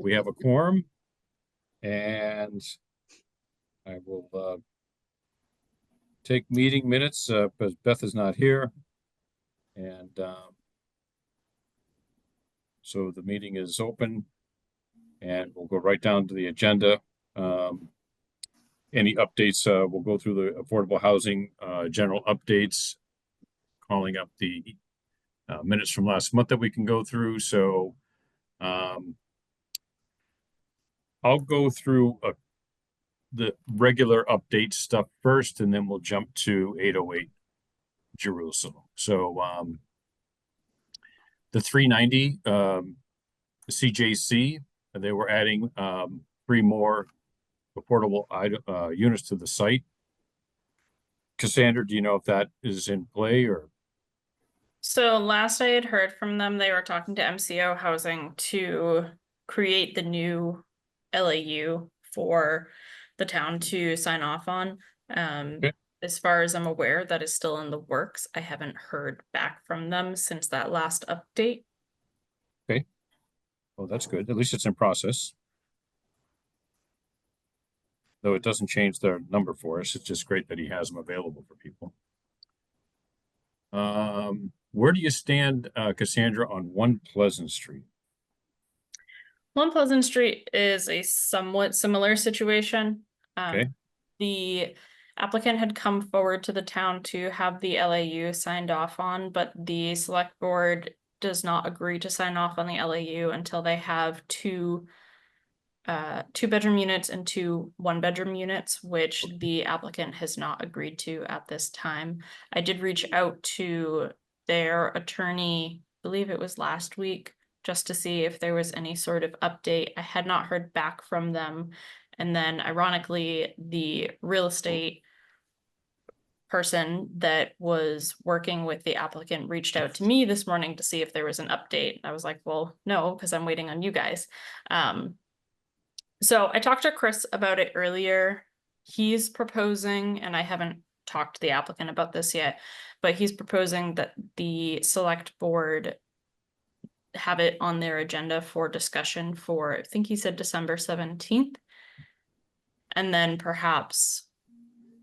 We have a quorum, and I will take meeting minutes because Beth is not here. And so the meeting is open, and we'll go right down to the agenda. Any updates, we'll go through the affordable housing general updates, calling up the minutes from last month that we can go through. So I'll go through the regular update stuff first, and then we'll jump to 808 Jerusalem. So the 390 CJC, they were adding 3 more affordable units to the site. Cassandra, do you know if that is in play or? So last I had heard from them, they were talking to MCO Housing to create the new LAU for the town to sign off on. Okay. As far as I'm aware, that is still in the works. I haven't heard back from them since that last update. Okay. Well, that's good. At least it's in process. Though it doesn't change their number for us. It's just great that he has them available for people. Where do you stand, Cassandra, on 1 Pleasant Street? 1 Pleasant Street is a somewhat similar situation. Okay. The applicant had come forward to the town to have the LAU signed off on, but the select board does not agree to sign off on the LAU until they have 2 2-bedroom units and 2 1-bedroom units, which the applicant has not agreed to at this time. I did reach out to their attorney, I believe it was last week, just to see if there was any sort of update. I had not heard back from them. And then ironically, the real estate person that was working with the applicant reached out to me this morning to see if there was an update. I was like, well, no, because I'm waiting on you guys. So I talked to Chris about it earlier. He's proposing, and I haven't talked to the applicant about this yet, but he's proposing that the select board have it on their agenda for discussion for, I think he said December 17th. And then perhaps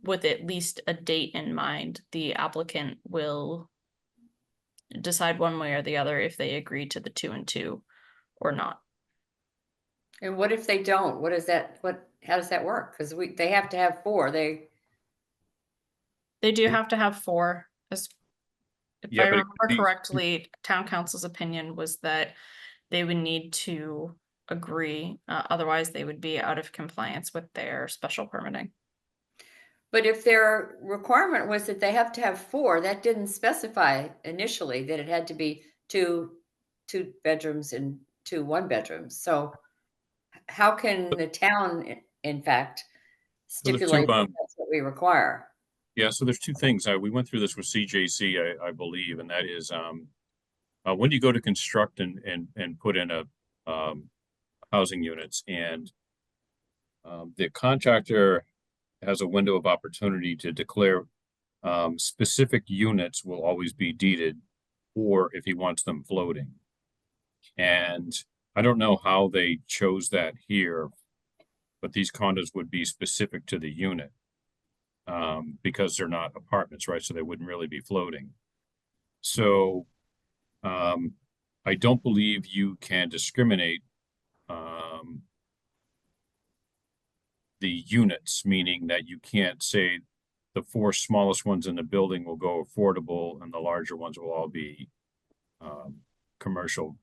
with at least a date in mind, the applicant will decide one way or the other if they agree to the 2 and 2 or not. And what if they don't? How does that work? Because they have to have 4. They do have to have 4. If Yeah, I but remember correctly, town council's opinion was that they would need to agree, otherwise they would be out of compliance with their special permitting. But if their requirement was that they have to have 4, that didn't specify initially that it had to be 2 bedrooms and 2 1-bedrooms. So how can the town, in fact, stipulate that that's what we require? Yeah, so there's 2 things. We went through this with CJC, I believe, and that is when you go to construct and put in a housing units, and the contractor has a window of opportunity to declare specific units will always be deeded, or if he wants them floating. And I don't know how they chose that here, but these condos would be specific to the unit because they're not apartments, right? So they wouldn't really be floating. So I don't believe you can discriminate the units, meaning that you can't say the 4 smallest ones in the building will go affordable and the larger ones will all be commercial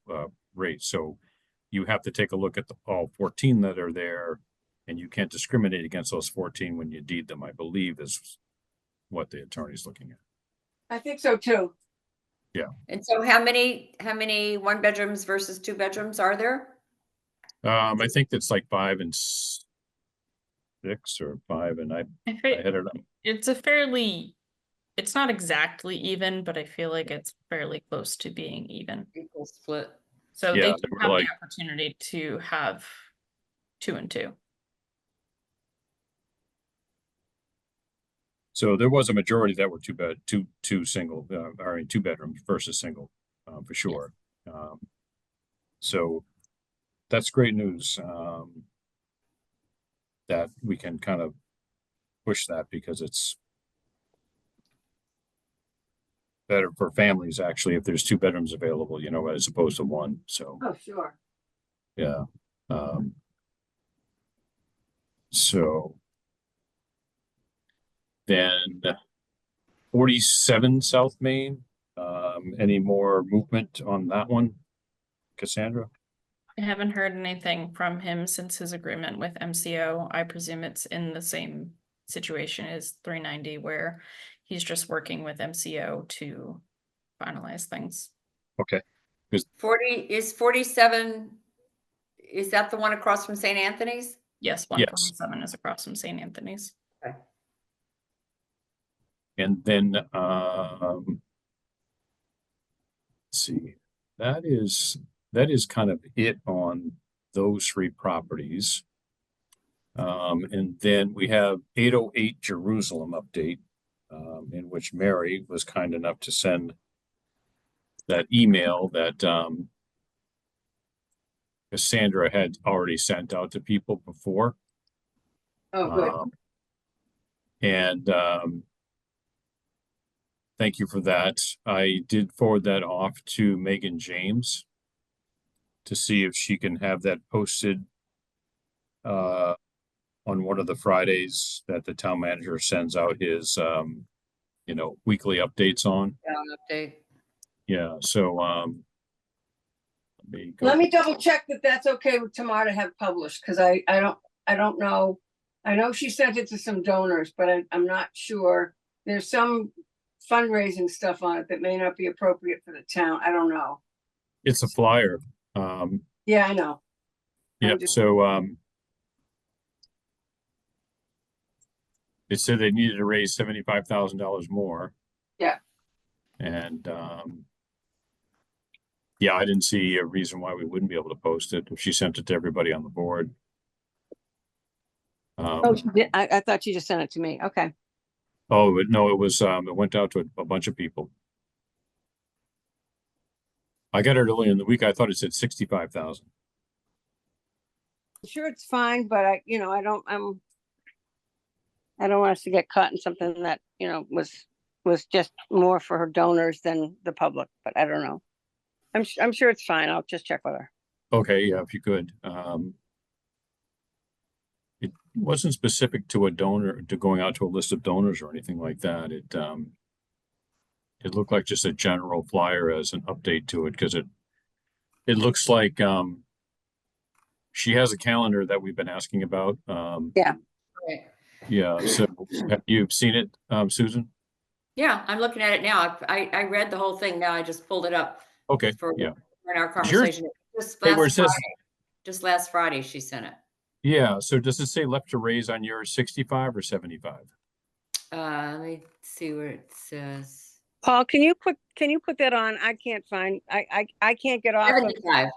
rates. So you have to take a look at all 14 that are there, and you can't discriminate against those 14 when you deed them, I believe is what the attorney's looking at. I think so too. Yeah. And so how many 1-bedrooms versus 2 bedrooms are there? I think it's like 5 and 6 or 5, and I had it up. It's not exactly even, but I feel like it's fairly close to being even. Equal split. So Yeah, they they do were have like- the opportunity to have 2 and 2. So there was a majority that were 2 bedrooms versus single, for sure. So that's great news. That we can kind of push that because it's better for families actually if there's 2 bedrooms available, you know, as opposed to 1. So, Oh, sure. yeah. So then 47 South Main, any more movement on that one? Cassandra? I haven't heard anything from him since his agreement with MCO. I presume it's in the same situation as 390 where he's just working with MCO to finalize things. Okay. 47, is that the one across from St. Anthony's? Yes, Yes. 147 is across from St. Anthony's. Okay. And then, let's see, that is kind of it on those 3 properties. And then we have 808 Jerusalem update, in which Mary was kind enough to send that email that, Cassandra had already sent out to people before. Oh, good. And thank you for that. I did forward that off to Megan James to see if she can have that posted on one of the Fridays that the town manager sends out his you know, weekly updates on. Update. Yeah, so let me go. Let me double check that that's okay with Tamar to have published, because I don't know. I know she sent it to some donors, but I'm not sure. There's some fundraising stuff on it that may not be appropriate for the town. I don't know. It's a flyer. Yeah, I know. Yeah, just- so they said they needed to raise $75,000 more. Yeah. And yeah, I didn't see a reason why we wouldn't be able to post it if she sent it to everybody on the board. Oh, she did. I thought she just sent it to me. Okay. Oh, no, it was, it went out to a bunch of people. I got it earlier in the week. I thought it said 65,000. Sure, it's fine, but I don't want us to get caught in something that, was just more for her donors than the public, but I don't know. I'm sure it's fine. I'll just check with her. Okay, yeah, if you could. It wasn't specific to a donor, to going out to a list of donors or anything like that. It looked like just a general flyer as an update to it, because it looks like she has a calendar that we've been asking about. Right. Yeah, so have you seen it, Susan? Yeah, I'm looking at it now. I read the whole thing. Now I just pulled it up Okay, for yeah. in our Is yours- conversation. Just Hey, where it last says, Friday. Just last Friday she sent it. yeah, so does it say left to raise on yours 65 or 75? Let me see where it says. Paul, can you put that on? I can't find, I can't get off of, 75.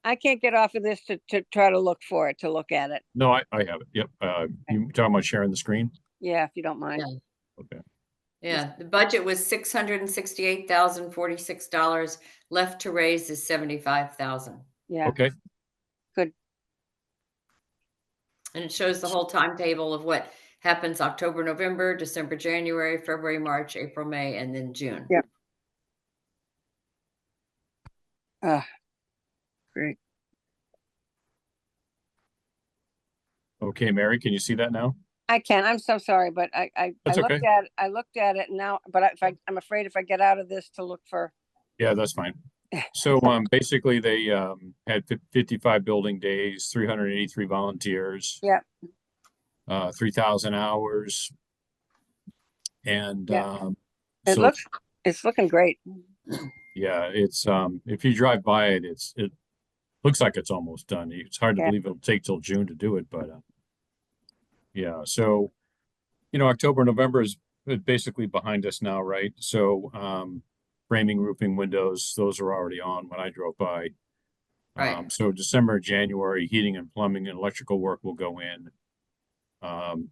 I can't get off of this to try to look for it, to look at it. No, I have it. Yep. You talking about sharing the screen? Yeah, if you don't mind. Yeah. Okay. Yeah, the budget was $668,046. Left to raise is 75,000. Yeah. Okay. And it shows the whole timetable of what happens October, November, December, January, February, March, April, May, and then June. Yeah. Great. Okay, Mary, can you see that now? I can. I'm so sorry, but I That's looked okay. at it now, but I'm afraid if I get out of this to look for, Yeah, that's fine. So basically they had 55 building days, 383 volunteers. Yeah. 3,000 hours. And Yeah. so it's looking great. yeah, it's if you drive by it, it looks like it's almost done. It's hard to Yeah. believe it'll take till June to do it, but yeah, so October, November is basically behind us now, right? So framing, roofing, windows, those are already on when I drove by. Right. So December, January, heating and plumbing and electrical work will go in. And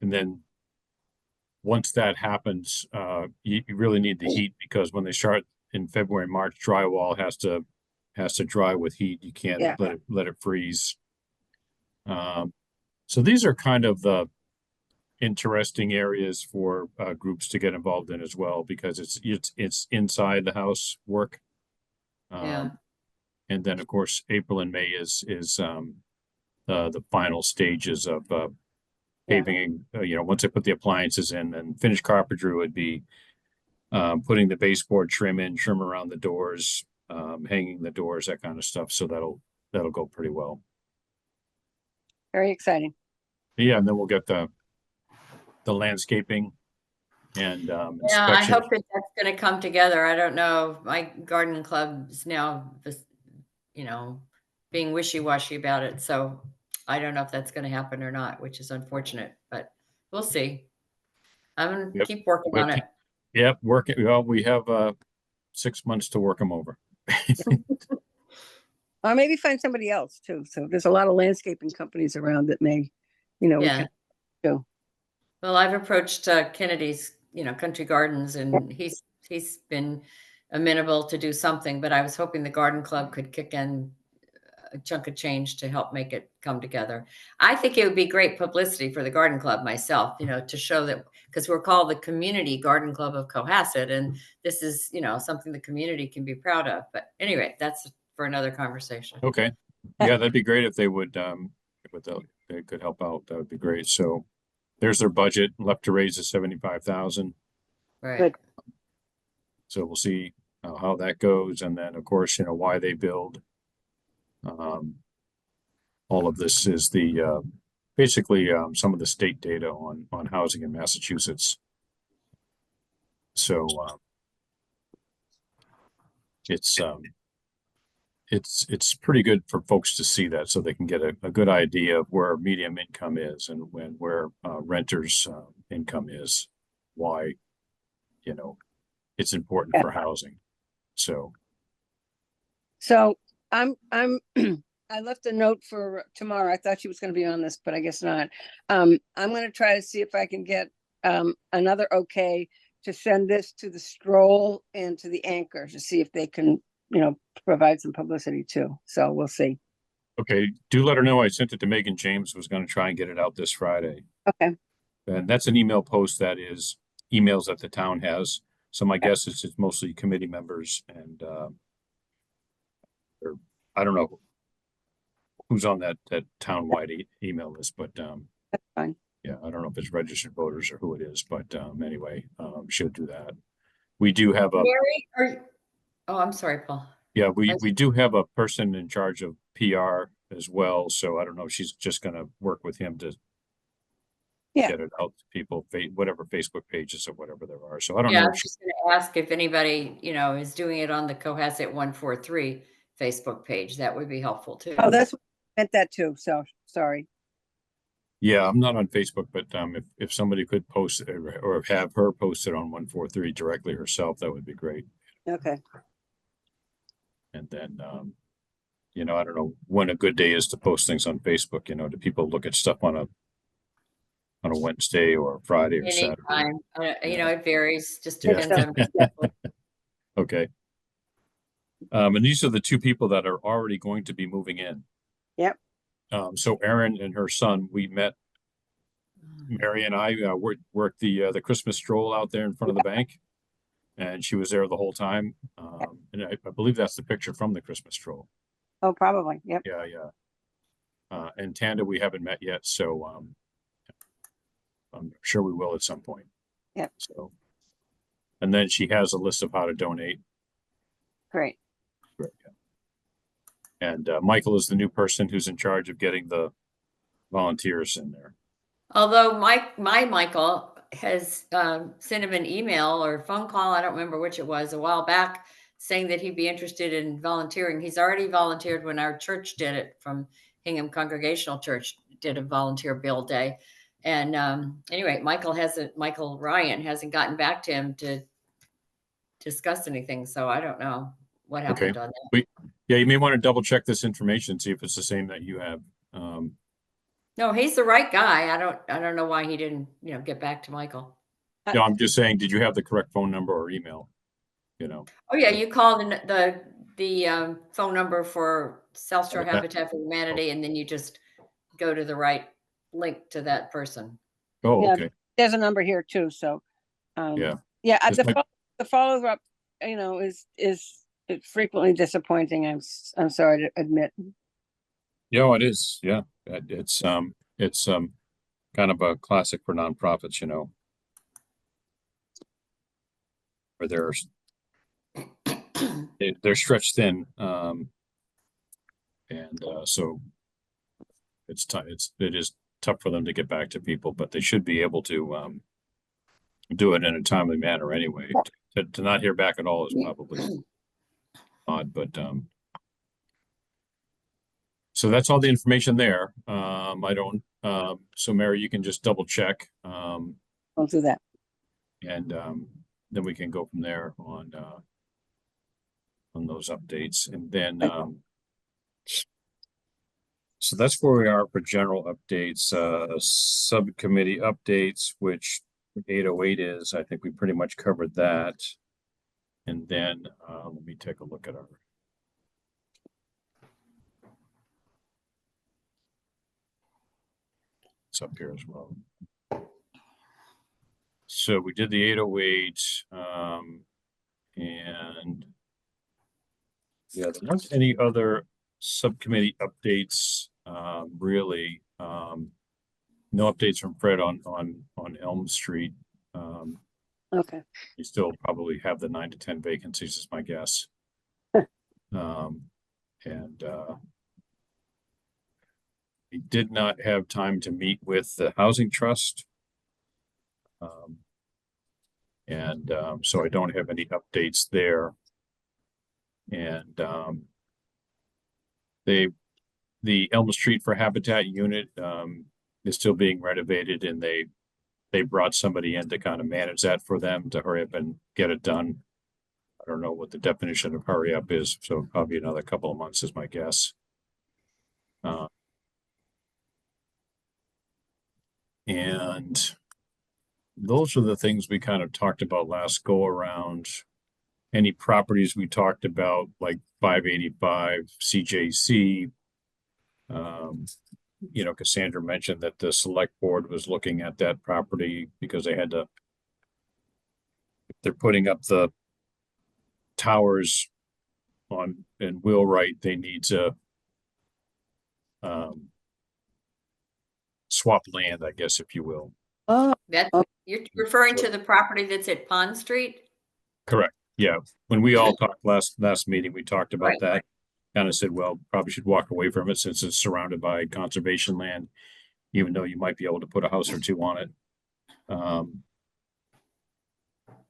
then once that happens, you really need the heat, because when they start in February, March, drywall has to has to dry with heat. You can't Yeah. let it freeze. So these are kind of the interesting areas for groups to get involved in as well, because it's inside the house work. Yeah. And then of course April and May is the final stages of paving. Once I put the appliances in, and finished carpentry would be putting the baseboard trim in, trim around the doors, hanging the doors, that kind of stuff. So that'll go pretty well. Very exciting. Yeah, and then we'll get the landscaping and Yeah, I inspection. hope that that's gonna come together. I don't know. My garden club is now, being wishy-washy about it. So I don't know if that's gonna happen or not, which is unfortunate, but we'll see. I'm gonna Yep. keep working We'll on it. Yep, well, we have 6 months to work them over. Or maybe find somebody else too. So there's a lot of landscaping companies around that may, we Yeah. can go. Well, I've approached Kennedy's, Country Gardens, and he's been amenable to do something, but I was hoping the garden club could kick in a chunk of change to help make it come together. I think it would be great publicity for the garden club myself, to show that, because we're called the Community Garden Club of Cohasset, and this is, something the community can be proud of. But anyway, that's for another conversation. Okay, yeah, that'd be great if they would, they could help out. That would be great. So there's their budget. Left to raise is 75,000. Right. Good. So we'll see how that goes, and then of course, why they build. All of this is the basically some of the state data on housing in Massachusetts. So it's pretty good for folks to see that, so they can get a good idea of where medium income is and where renters income is, why it's important Yeah. for housing. So I'm I left a note for tomorrow. I thought she was going to be on this, but I guess not. I'm going to try to see if I can get another okay to send this to the Stroll and to the Anchor to see if they can, provide some publicity too. So we'll see. okay, do let her know I sent it to Megan James, was going to try and get it out this Friday. Okay. And that's an email post that is emails that the town has. So my guess is it's mostly committee members and or I don't know who's on that town-wide email list, but That's fine. yeah, I don't know if it's registered voters or who it is, but anyway, she'll do that. We do have a Mary, oh, I'm sorry, Paul. yeah, we do have a person in charge of PR as well. So I don't know if she's just going to work with him to Yeah. get it out to people, whatever Facebook pages or whatever there are. So I don't Yeah, I know. was just gonna ask if anybody, is doing it on the Cohasset 143 Facebook page. That would be helpful too. Oh, that's what I meant that too. So sorry. Yeah, I'm not on Facebook, but if somebody could post it or have her post it on 143 directly herself, that would be great. Okay. And then, I don't know when a good day is to post things on Facebook. Do people look at stuff on a Wednesday or Friday or Saturday? Anytime, it varies, just Yeah. depends on. Okay. And these are the two people that are already going to be moving in. Yep. So Erin and her son, we met, Mary and I worked the Christmas stroll out there in front of the bank, and she was there the whole time. And I believe that's the picture from the Christmas stroll. Oh, probably. Yep. Yeah. And Tanda, we haven't met yet, so I'm sure we will at some point. Yep. So, and then she has a list of how to donate. Great. Great, yeah. And Michael is the new person who's in charge of getting the volunteers in there. Although my Michael has sent him an email or phone call, I don't remember which it was, a while back, saying that he'd be interested in volunteering. He's already volunteered when our church did it, from Hingham Congregational Church did a volunteer bill day. And anyway, Michael Ryan hasn't gotten back to him to discuss anything. So I don't know what happened on that. Yeah, you may want to double check this information, see if it's the same that you have. No, he's the right guy. I don't know why he didn't, get back to Michael. No, I'm just saying, did you have the correct phone number or email? Oh yeah, you called the the phone number for South Shore Okay. Habitat for Humanity, and then you just go to the right link to that person. Oh, Yeah. okay. There's a number here too, so. Yeah. Yeah, This might- the follow-up, is frequently disappointing. I'm sorry to admit. Yeah, it is. Yeah. It's kind of a classic for nonprofits, where they're stretched thin. So it is tough for them to get back to people, but they should be able to do it in a timely manner anyway. To not hear back at all is probably odd, but so that's all the information there. I don't, so Mary, you can just double check, I'll do that. and then we can go from there on those updates, and then so that's where we are for general updates. Subcommittee updates, which 808 is, I think we pretty much covered that. And then let me take a look at our it's up here as well. So we did the 808, and yeah, there weren't any other subcommittee updates, really. No updates from Fred on Elm Street. Okay. You still probably have the 9 to 10 vacancies, is my guess. And we did not have time to meet with the Housing Trust. So I don't have any updates there. And the Elm Street for Habitat unit is still being renovated, and they brought somebody in to kind of manage that for them to hurry up and get it done. I don't know what the definition of hurry up is, so probably another couple of months is my guess. And those are the things we kind of talked about last go around. Any properties we talked about, like 585 CJC. Cassandra mentioned that the select board was looking at that property because they're putting up the towers in Wheelwright, they need to swap land, I guess, if you will. Oh, That, Okay. you're referring to the property that's at Pond Street? Correct. Yeah. When we all talked last meeting, we talked about Right. that. Kind of said, well, probably should walk away from it since it's surrounded by conservation land, even though you might be able to put a house or two on it.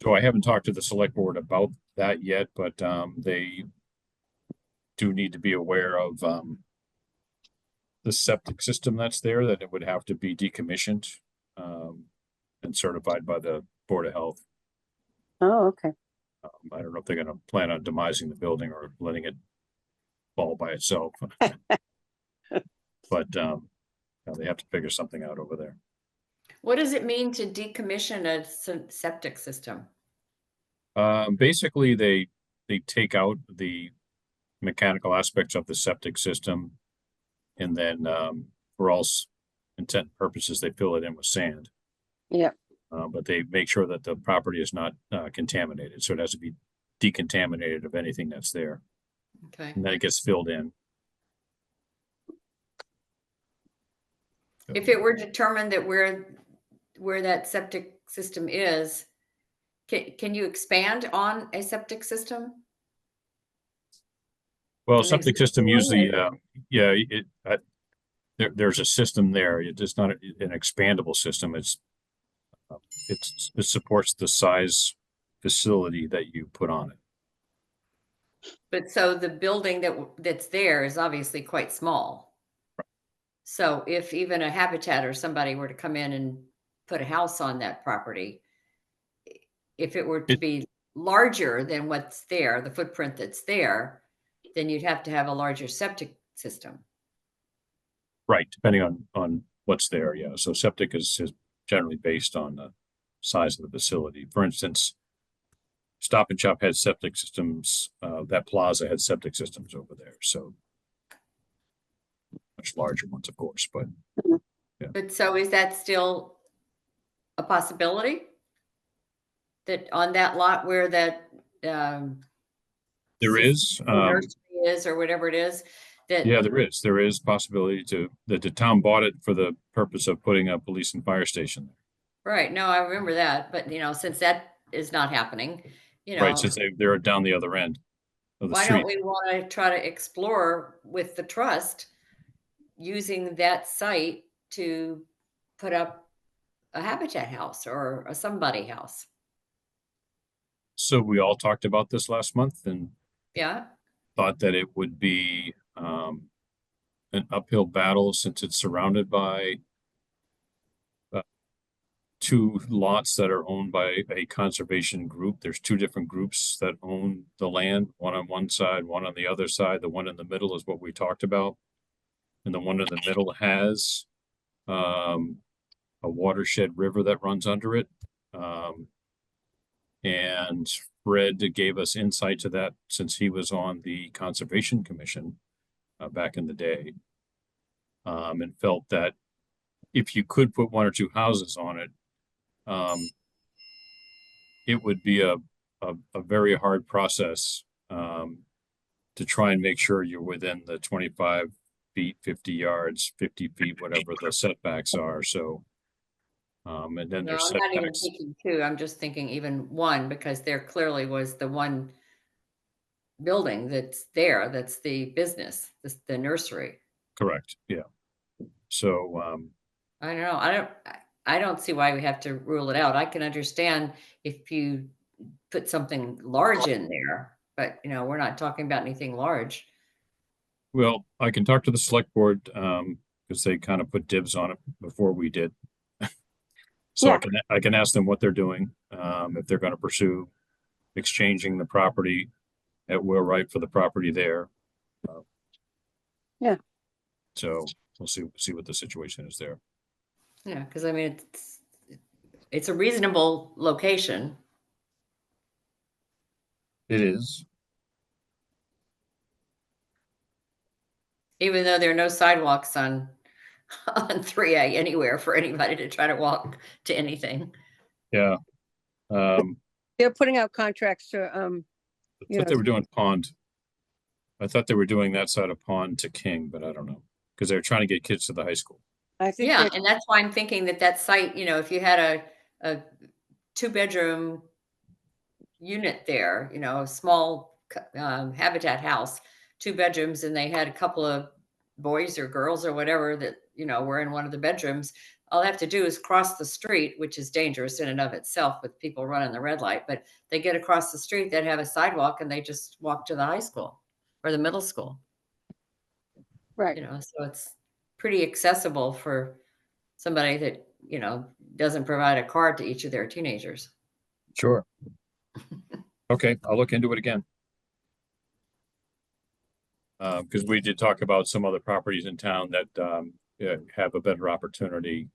So I haven't talked to the select board about that yet, but they do need to be aware of the septic system that's there, that it would have to be decommissioned and certified by the Board of Health. oh, okay. I don't know if they're gonna plan on demising the building or letting it fall by itself. But they have to figure something out over there. What does it mean to decommission a septic system? Basically, they take out the mechanical aspects of the septic system, and then for all intent and purposes, they fill it in with sand. Yeah. But they make sure that the property is not contaminated, so it has to be decontaminated of anything that's there, Okay. and then it gets filled in. If it were determined that where that septic system is, can you expand on a septic system? Well, An septic system existing usually, yeah, there's a system there. It's not an expandable system. It supports the size facility that you put on it. But so the building that's there is obviously quite small. So if even a Habitat or somebody were to come in and put a house on that property, if it were to be larger than what's there, the footprint that's there, then you'd have to have a larger septic system. Right, depending on what's there, yeah. So septic is generally based on the size of the facility. For instance, Stop and Shop had septic systems, that plaza had septic systems over there, so. Much larger ones, of course, but But so is that still a possibility? That on that lot where that, there is, nursery is, or whatever it is, that, yeah, there is possibility that the town bought it for the purpose of putting a police and fire station. right, no, I remember that, but since that is not happening, Right, since they're down the other end of the why street. don't we want to try to explore with the trust using that site to put up a Habitat house or a somebody house? So we all talked about this last month and Yeah, thought that it would be an uphill battle since it's surrounded by two lots that are owned by a conservation group. There's two different groups that own the land, one on one side, one on the other side. The one in the middle is what we talked about. And the one in the middle has a watershed river that runs under it. And Fred gave us insight to that since he was on the Conservation Commission back in the day. And felt that if you could put one or two houses on it, it would be a very hard process to try and make sure you're within the 25 feet, 50 yards, 50 feet, whatever the setbacks are. So, and then no, there's I'm not even setbacks. thinking two, I'm just thinking even one, because there clearly was the one building that's there, that's the business, the nursery. Correct. Yeah. So, I don't know. I don't see why we have to rule it out. I can understand if you put something large in there, but we're not talking about anything large. well, I can talk to the select board because they kind of put dibs on it before we did. So Yeah. I can ask them what they're doing, if they're going to pursue exchanging the property at Wheelwright for the property there. Yeah. So we'll see what the situation is there. Yeah, because I mean, it's a reasonable location. It is. Even though there are no sidewalks on 3A anywhere for anybody to try to walk to anything. Yeah. They're putting out contracts to, I you thought they know, were doing Pond. I thought they were doing that side of Pond to King, but I don't know because they're trying to get kids to the high school. I think Yeah, they're, and that's why I'm thinking that site, if you had a 2-bedroom unit there, a small Habitat house, 2 bedrooms, and they had a couple of boys or girls or whatever that, were in one of the bedrooms, all they have to do is cross the street, which is dangerous in and of itself with people running the red light, but they get across the street, they'd have a sidewalk and they just walk to the high school or the middle school. right. So it's pretty accessible for somebody that, doesn't provide a car to each of their teenagers. Sure. Okay, I'll look into it again. Because we did talk about some other properties in town that have a better opportunity,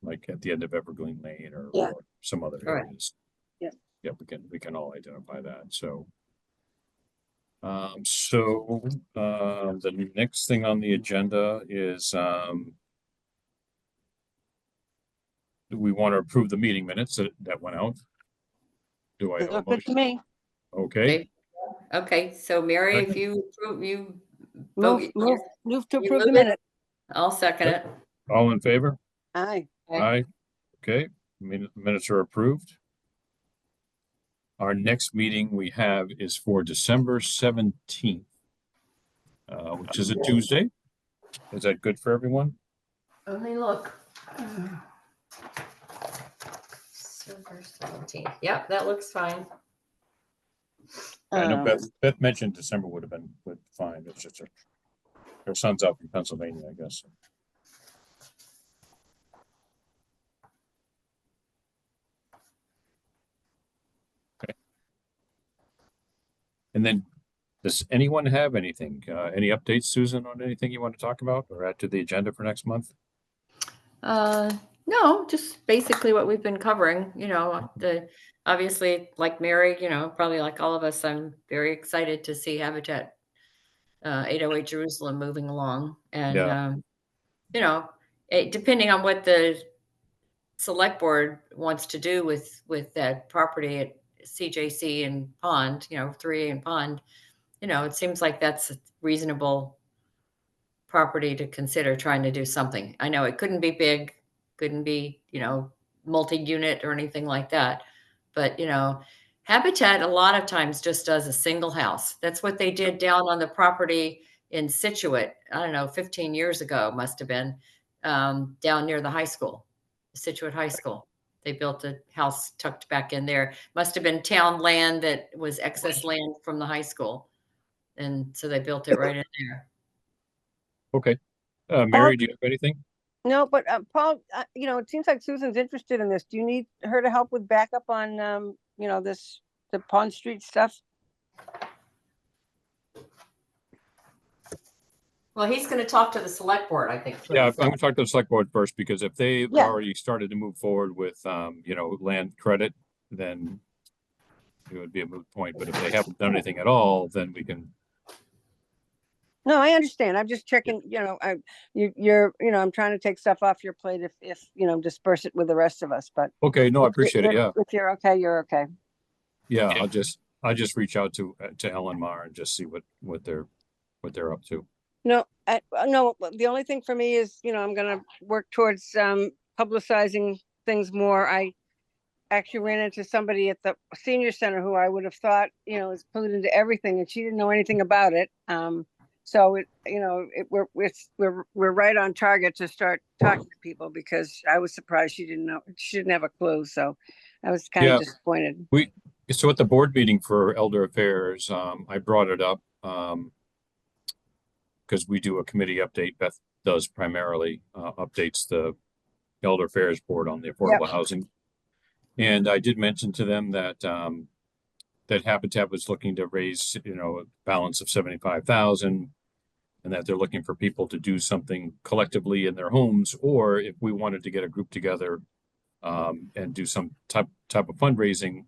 like at the end of Evergreen Lane or, Yeah. or some other Right. areas. Yeah. Yeah, we can all identify that. So. The next thing on the agenda is we want to approve the meeting minutes that went out. Do I have a Look good to motion? me. Okay, Okay, so Mary, if Second. you approve, you Move, vote, move to you approve the move it? minute. I'll second it. all in favor? Aye. Okay. Aye. Okay, minutes are approved. Our next meeting we have is for December 17th, which is a Tuesday. Is that good for everyone? Let me look. December 17th. Yep, that looks fine. I know Um, Beth mentioned December would have been fine. It's just her son's out in Pennsylvania, I guess. Okay. And then, does anyone have anything? Any updates, Susan, on anything you want to talk about or add to the agenda for next month? No, just basically what we've been covering, obviously, like Mary, probably like all of us, I'm very excited to see Habitat 808 Jerusalem moving along. And, Yeah. depending on what the select board wants to do with that property at CJC and Pond, 3A and Pond, it seems like that's a reasonable property to consider trying to do something. I know it couldn't be big, couldn't be, multi-unit or anything like that. But, Habitat a lot of times just does a single house. That's what they did down on the property in Situate. I don't know, 15 years ago, must have been, down near the high school, Situate High School. They built a house tucked back in there. Must have been town land that was excess land from the high school. And so they built it right in there. Okay. Mary, do you have anything? No, but Paul, it seems like Susan's interested in this. Do you need her to help with backup on, the Pond Street stuff? Well, he's going to talk to the select board, I think. Yeah, I'm gonna talk to the select board first, because if they've Yeah. already started to move forward with, land credit, then it would be a moot point. But if they haven't done anything at all, then we can, No, I understand. I'm just checking, I'm trying to take stuff off your plate if, disperse it with the rest of us, but. okay, no, I if you- appreciate it, yeah. If you're okay, you're okay. Yeah, I'll just reach out to Ellen Mar and just see what they're up to. No, no, the only thing for me is, I'm gonna work towards publicizing things more. I actually ran into somebody at the senior center who I would have thought, is clued into everything, and she didn't know anything about it. So we're right on target to start talking to people, because I was surprised she didn't have a clue. So I was kind Yeah. of disappointed. So at the board meeting for Elder Affairs, I brought it up, because we do a committee update. Beth does primarily, updates the Elder Affairs Board on the affordable housing. And I did mention to them that, that Habitat was looking to raise, a balance of 75,000, and that they're looking for people to do something collectively in their homes, or if we wanted to get a group together, and do some type of fundraising,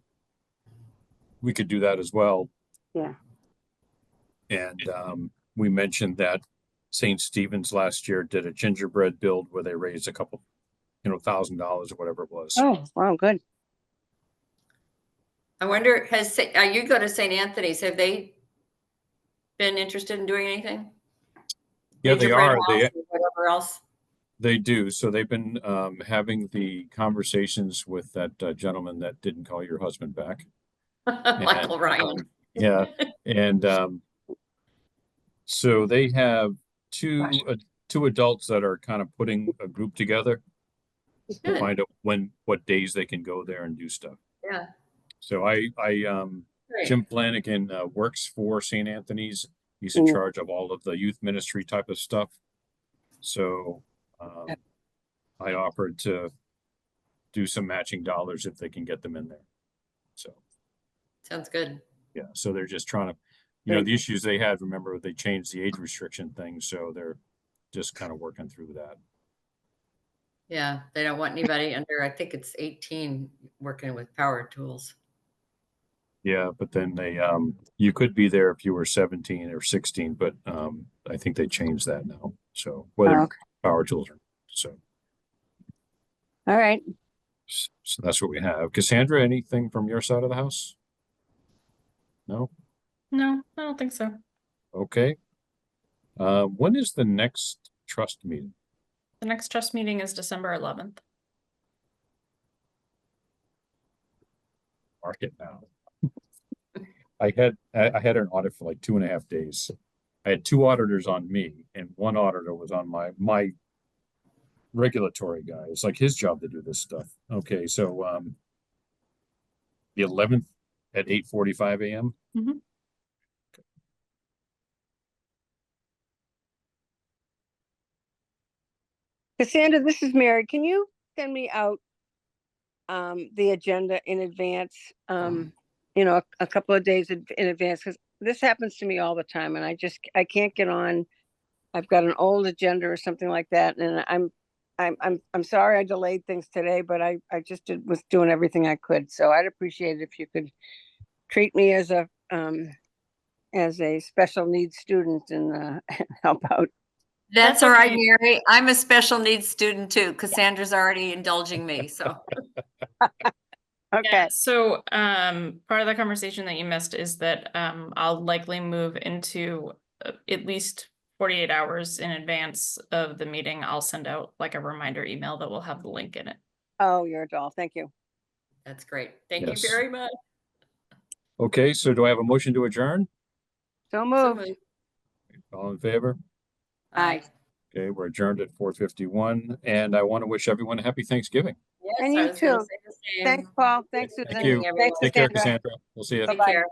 we could do that as well. Yeah. And we mentioned that St. Stephen's last year did a gingerbread build where they raised a couple, $1,000 or whatever it was. Oh, wow, good. I wonder, you go to St. Anthony's, have they been interested in doing anything? Yeah, they Gingerbread are. house or whatever else? They do. So they've been having the conversations with that gentleman that didn't call your husband back. Michael Ryan. Yeah. And so they have two adults that are kind of putting a group together to Good. find out what days they can go there and do stuff. Yeah. So Great. Jim Flanagan works for St. Anthony's. He's in Mm. charge of all of the youth ministry type of stuff. So I offered to do some matching dollars if they can get them in there. So, Sounds good. yeah, so they're just trying to, Great. the issues they had, remember, they changed the age restriction thing, so they're just kind of working through that. Yeah, they don't want anybody under, I think it's 18 working with power tools. Yeah, but then they, you could be there if you were 17 or 16, but I think they changed that now. So whether Oh, okay. power tools or, so All right. that's what we have. Cassandra, anything from your side of the house? No? No, I don't think so. Okay. When is the next trust meeting? The next trust meeting is December 11th. Mark it now. I had an audit for like 2.5 days. I had 2 auditors on me, and 1 auditor was on my regulatory guy. It's like his job to do this stuff. Okay, so the 11th at 8:45 a.m. Mhm. Cassandra, this is Mary. Can you send me out the agenda in advance? A couple of days in advance, because this happens to me all the time, and I can't get on. I've got an old agenda or something like that, and I'm sorry I delayed things today, but I just was doing everything I could. So I'd appreciate it if you could treat me as a special needs student and help out. That's That's all right, okay. Mary. I'm a special needs student too. Cassandra's already indulging me, so. Okay. Yeah, so part of the conversation that you missed is that I'll likely move into at least 48 hours in advance of the meeting. I'll send out like a reminder email that will have the link in it. Oh, you're a doll. Thank you. That's great. Thank Yes. you very much. Okay, so do I have a motion to adjourn? So So moved. moved. All in favor? Aye. Okay, we're adjourned at 4:51, and I want to wish everyone a happy Thanksgiving. Yes, And I you was gonna too. say the same. Thanks, Paul. Thanks, Thank Susan. you. everyone. Thanks, Take care, Cassandra. Cassandra. We'll see you. Take Bye-bye. care.